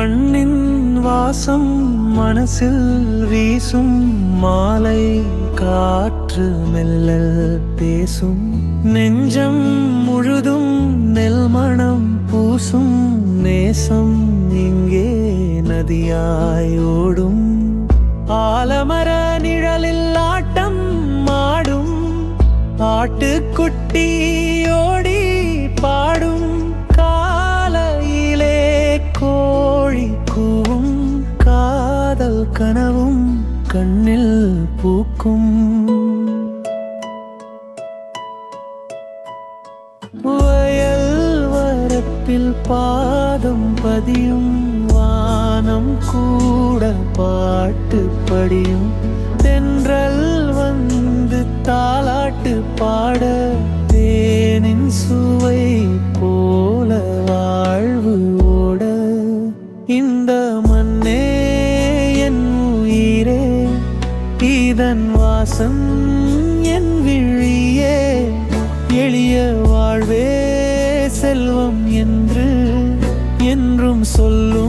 மண்ணின் வாசம் மனசில் வீசும் மாலை காற்று மெல்ல பேசும் நெஞ்சம் முழுதும் நெல் மணம் பூசும் நேசம் இங்கே நதியாய் ஓடும் ஆலமர நிழலில் ஆட்டம் மாடும் ஆட்டுக்குட்டி ஓடி பாடும் காலையிலே கோழி கூவும் காதல் கனவும் கண்ணில் பூக்கும் வயல் வரப்பில் பாதம் பதியும் வானம் கூட பாட்டு படியும் தென்றல் வந்து தாலாட்டு பாட தேனின் சுவை போல வாழ்வு ஓட இந்த மண்ணே என் உயிரே இதன் வாசம் என் விழியே எளிய வாழ்வே செல்வம் என்று என்றும் சொல்லும்